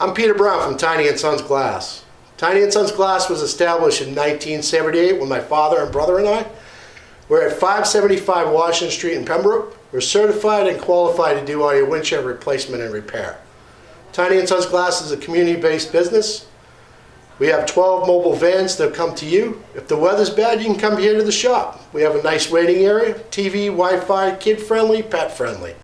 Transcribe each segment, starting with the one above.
I'm Peter Brown from Tiny & Sons Glass. Tiny & Sons Glass was established in 1978 when my father and brother and I were at 575 Washington Street in Pembroke. We're certified and qualified to do all your windshield replacement and repair. Tiny & Sons Glass is a community-based business. We have 12 mobile vans that come to you. If the weather's bad, you can come here to the shop. We have a nice waiting area, TV, Wi-Fi, kid-friendly, pet-friendly.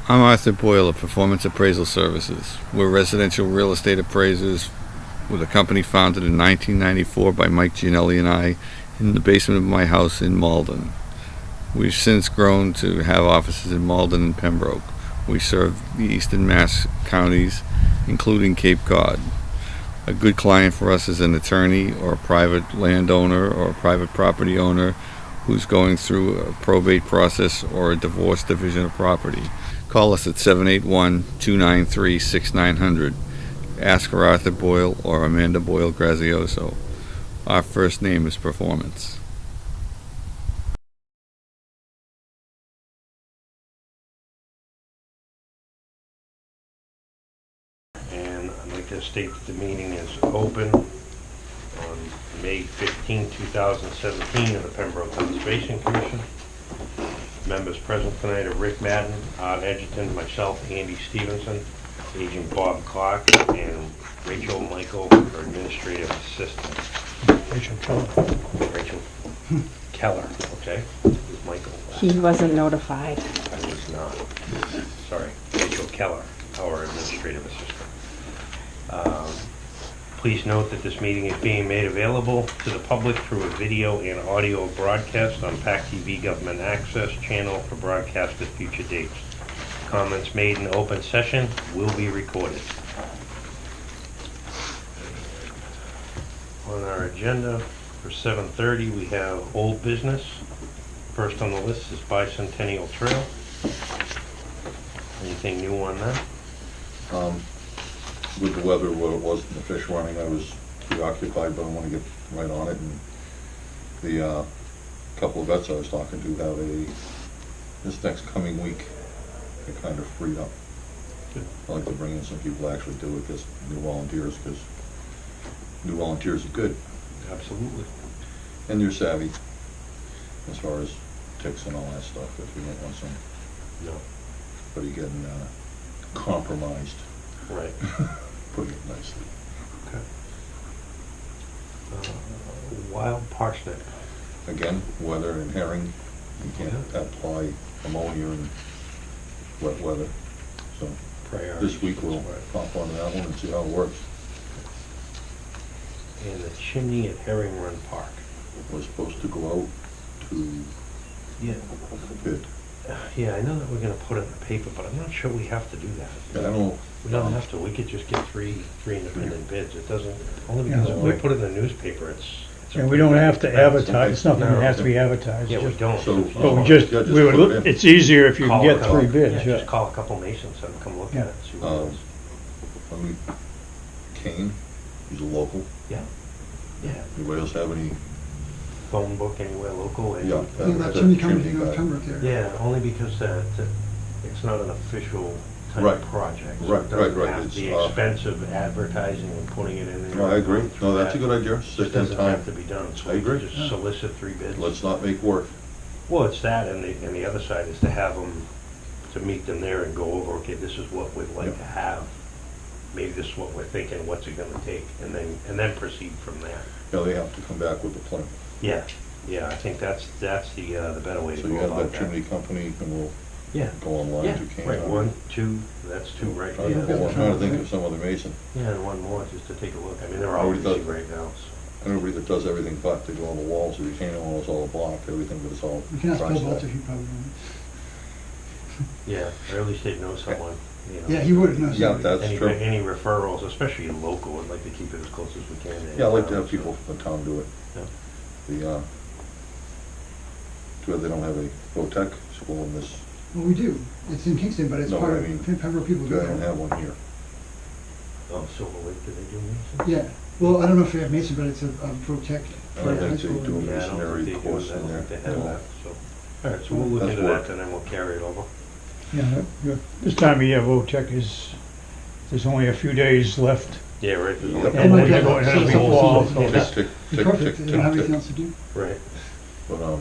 I'm Arthur Boyle of Performance Appraisal Services. We're residential real estate appraisers with a company founded in 1994 by Mike Gianelli and I in the basement of my house in Malden. We've since grown to have offices in Malden and Pembroke. We serve the eastern Mass counties, including Cape Cod. A good client for us is an attorney or a private landowner or a private property owner who's going through a probate process or a divorce division of property. Call us at 781-293-6900. Ask for Arthur Boyle or Amanda Boyle Grazioso. Our first name is Performance. And I'd like to state that the meeting is open on May 15, 2017 of the Pembroke Conservation Commission. Members present tonight are Rick Madden, Art Edgerton, myself, Andy Stevenson, Agent Bob Clark, and Rachel Michael, our administrative assistant. Rachel Keller. Rachel Keller, okay? Who's Michael? He wasn't notified. I was not. Sorry, Rachel Keller, our administrative assistant. Please note that this meeting is being made available to the public through a video and audio broadcast on PAC TV Government Access channel for broadcast at future dates. Comments made in open session will be recorded. On our agenda for 7:30, we have old business. First on the list is Bicentennial Trail. Anything new on that? With the weather, what it was, and the fish running, I was preoccupied, but I want to get right on it. And the couple of vets I was talking to have this next coming week, they're kind of freed up. Good. I like to bring in some people to actually do it, because new volunteers are good. Absolutely. And they're savvy as far as ticks and all that stuff, if you don't want somebody getting compromised. Right. Putting it nicely. Okay. Wild parsnip. Again, weather and herring, you can't apply ammonia in wet weather. So this week we'll pop on that one and see how it works. And the chimney at Herring Run Park. We're supposed to go out to bid. Yeah, I know that we're going to put it in the paper, but I'm not sure we have to do that. Yeah, I know. We don't have to. We could just get three independent bids. It doesn't, only because if we put it in the newspaper, it's And we don't have to advertise, it's nothing that has to be advertised. Yeah, we don't. So- But we just, Yeah, just we put it would, in. it's easier if you can get Call 3 bids, Just yeah. call a couple masons, have them come look at it, see what it is. Let me, Kane, he's a local. Yeah. Anybody else have any? Phone book anywhere local. and- Yeah. That chimney company on Pembroke there. Yeah, only because it's not an official type Right. project. so Right, it doesn't right. have It's, the expense of advertising and putting it in there. No, I agree. No, that's a good idea. It Stick in doesn't have time. to be done. So I we can agree. just solicit 3 bids. Let's not make work. Well, it's that, and the other side is to have them, to meet them there and go over, okay, this is what we'd like to have. Maybe this is what we're thinking, what's it gonna take, and then proceed from there. Yeah, they have to come back with a plan. Yeah, I think that's the better way to So go you have about that chimney company, and we'll Yeah, go online yeah, to Kane. right, 1, 2, that's 2 right I'm there. trying to think of some other mason. Yeah, and 1 more, just to take a look. I mean, they're all Already busy done. right now, so. Everybody that does everything but, they do all the walls, the retaining walls, all the block, everything, but it's all We can ask Bill crossed Walter, out. he probably would. Yeah, or at least they'd know someone, you know. Yeah, he would know. Yeah, that's Any, true. any referrals, especially local, I'd like to keep it as close as we can. Yeah, I like to have people from the town do it. Yeah. Too bad they don't have a VOTEC school in this. Well, we do. It's in Kingston, but it's No, part I of mean, Pembroke people They do don't it. have one here. Oh, Silver Lake, do they do Mason? Yeah. Well, I don't know if they have Mason, but it's a Protect. I don't high think they school. do a Yeah, I don't masonry think they do course that. I in don't there. think they have No. that, so. All right, so we'll look That's into work. that, and then we'll carry it over. Yeah, this time of year, VOTEC is there's only a few days left. Yeah, right. There's a Yeah. couple And my we're God, going so to it's be almost fall, over. so Yeah. Tick, Be tick, perfect, tick, they don't have tick, anything tick. else to do. Right. But,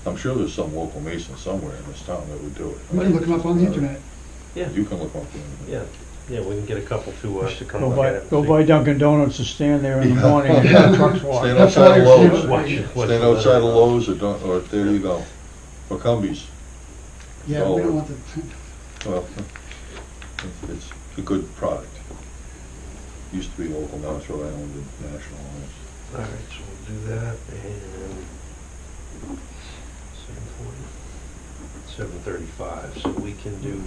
I'm sure there's some local mason somewhere in this town that would do it. We can look them up on the internet. Yeah. You can look up the internet. Yeah, we can get a couple to come go look by, at it. and go see. by Dunkin' Donuts and stand there in the Yeah. morning and have trucks Stand walk. outside of Lowe's. Watch Stand the outside letter. of Lowe's or don't, or there you go. Or Cumbies. Yeah, Oh. we don't want the, Well, it's a good product. Used to be local, now it's Rhode Island and national. All right, so we'll do that, and 7:35, so we can do,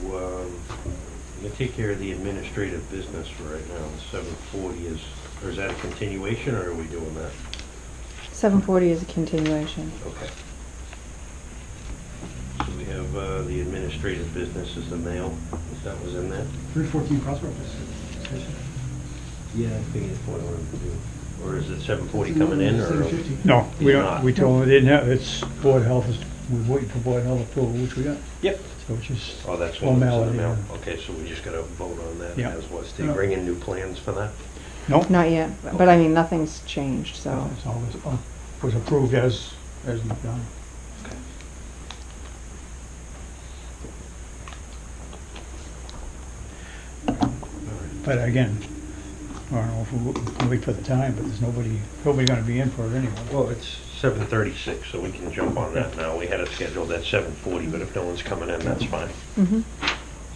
we can take care of the administrative business for right now. The 7:40 is, or is that a continuation, or are we doing that? 7:40 is a continuation. Okay. So we have the administrative business is the mail, that was in there? 314 Crossroads. Yeah, I figured what I wanted to do. Or is it 7:40 coming in, or? 7:50. No, we It's don't, not. we told them they didn't have, it's Board of Health, we're waiting for Board of Health approval, which we got. Yep. So it's just Oh, that's what was in the formality. mail. Okay, so we just gotta vote on that Yeah. as was. Did you bring in new plans for that? Nope. Not yet, but I mean, nothing's changed, so. It's always, was approved as done. Okay. But again, I don't know if we'll wait for the time, but there's nobody gonna be in for it anyway. Well, it's 7:36, so we can jump on that now. We had it scheduled at 7:40, but if no one's coming in, that's fine. Mhm.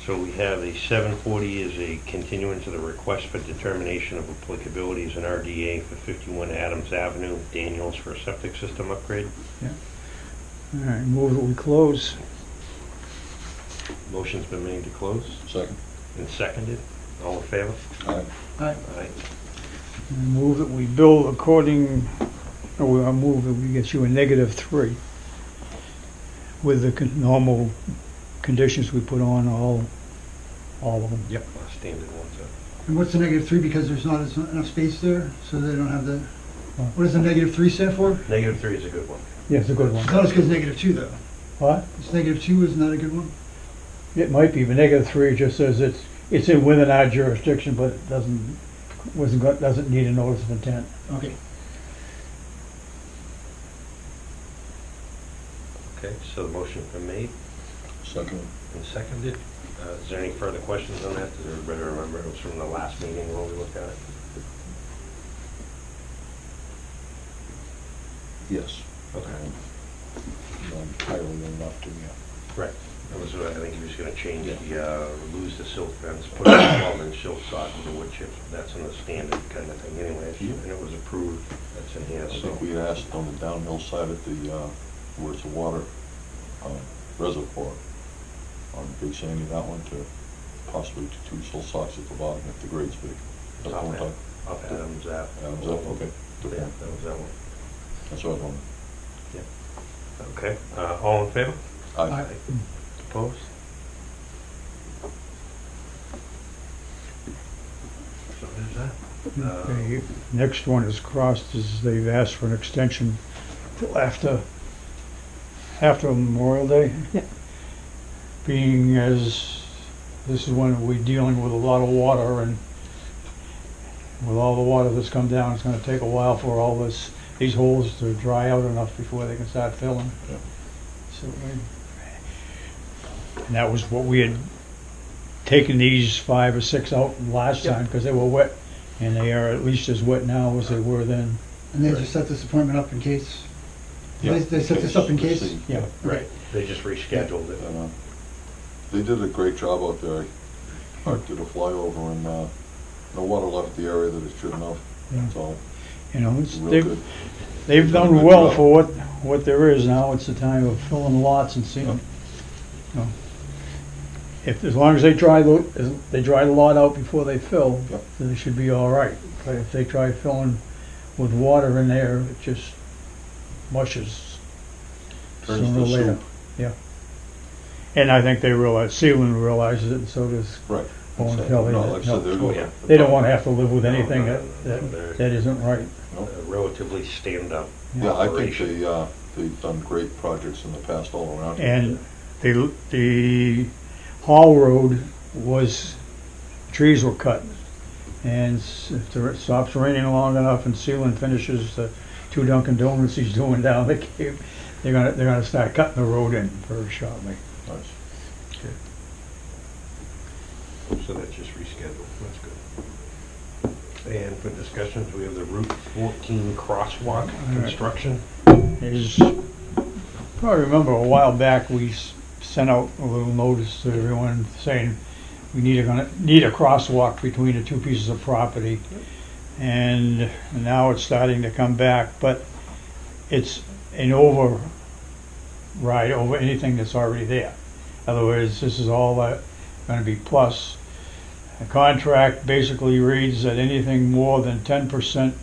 So we have a 7:40 is a continuance of the request for determination of applicability as an RDA for 51 Adams Avenue, Daniels, for a septic system upgrade. All right, move that we close. Motion's been made to close Second. and seconded. All in favor? Aye. Aye. Aye. And move that we bill according, or I move that we get you a -3 with the normal conditions we put on all of them. Yep. Standard ones. And what's the -3, because there's not enough space there, so they don't have the, what does the -3 stand for? -3 is a good one. Yeah, it's a good one. I thought it was because -2 though. What? It's -2 is not a good one? It might be, but -3 just says it's in within our jurisdiction, but it doesn't need a notice of intent. Okay. Okay, so the motion's been made Second. and seconded. Is there any further questions on that? Does everybody remember it was from the last meeting when we looked at it? Yes. Okay. Entirely enough to, yeah. Right. That was, I think he was gonna change lose the silt fence, put in a 12-inch silt sock with a wood chip. That's in the standard kind of thing anyway, and it was approved. That's in here, I so. think we asked on the downhill side at the, where it's a water reservoir on Big Sandy, that one, to possibly to 2 sill socks at the bottom if the grade's big. That's Up one time. Up Adams Ave. Adams Ave, okay. Good Yeah, point. that was that one. That's what I was wondering. Okay, all in favor? Aye. Opposed? So there's that. Okay, next one is crossed, is they've asked for an extension till after Memorial Day. Yep. Being as this is when we're dealing with a lot of water, and with all the water that's come down, it's gonna take a while for all these holes to dry out enough before they can start filling. Yeah. So and that was what we had taken these 5 or 6 out last Yep. time, because they were wet, and they are at least as wet now as they were then. And they just set this appointment up in case, Yeah. they set this up in case? See, Yeah. Right, they just rescheduled it. And, they did a great job out there. Art did a flyover and, no water left the area that it shouldn't have. Yeah. It's all You know, real good. they've done a done good well job. for what there is now. It's the time of filling lots and seeing. You know, as long as they dry the lot out before they fill, Yep. then they should be all right. But if they try filling with water in there, it just mushes Turns sooner or to later. soup. Yeah. And I think they realize, Sealand realizes it, and so does Right. Bowen So, Kelly. no, like I said, they're Oh, good. yeah. They don't want to have to live with anything No, that isn't right. No. Relatively stand-up Yeah, I think operation. they've done great projects in the past all around. And the Hall Road was trees were cut. And if it stops raining long enough and sealing finishes the 2 Dunkin' Donuts he's doing down the Cape, they're gonna start cutting the road in very shortly. Nice. So that's just rescheduled, that's good. And for discussions, we have the Route 14 crosswalk construction. Is, probably remember a while back, we sent out a little notice to everyone saying we need a crosswalk between the 2 pieces of property. And now it's starting to come back, but it's an override over anything that's already there. In other words, this is all going to be plus. The contract basically reads that anything more than 10%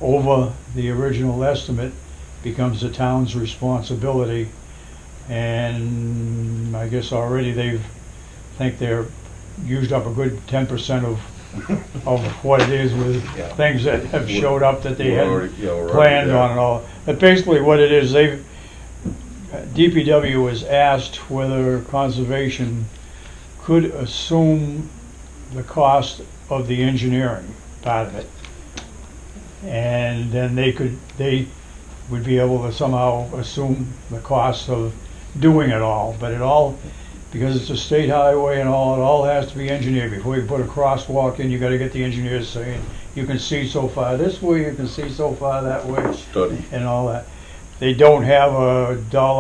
over the original estimate becomes the town's responsibility. And I guess already they're used up a good 10% of what it is with Yeah. things that have showed up that they We're hadn't already- yeah, we're already planned there. on and all. But basically what it is, DPW was asked whether conservation could assume the cost of the engineering part of it. And then they would be able to somehow assume the cost of doing it all. But it all, because it's a state highway and all, it all has to be engineered. Before you put a crosswalk in, you gotta get the engineers saying, you can see so far this way, you can see so far that way, Study. and all that. They don't have a dollar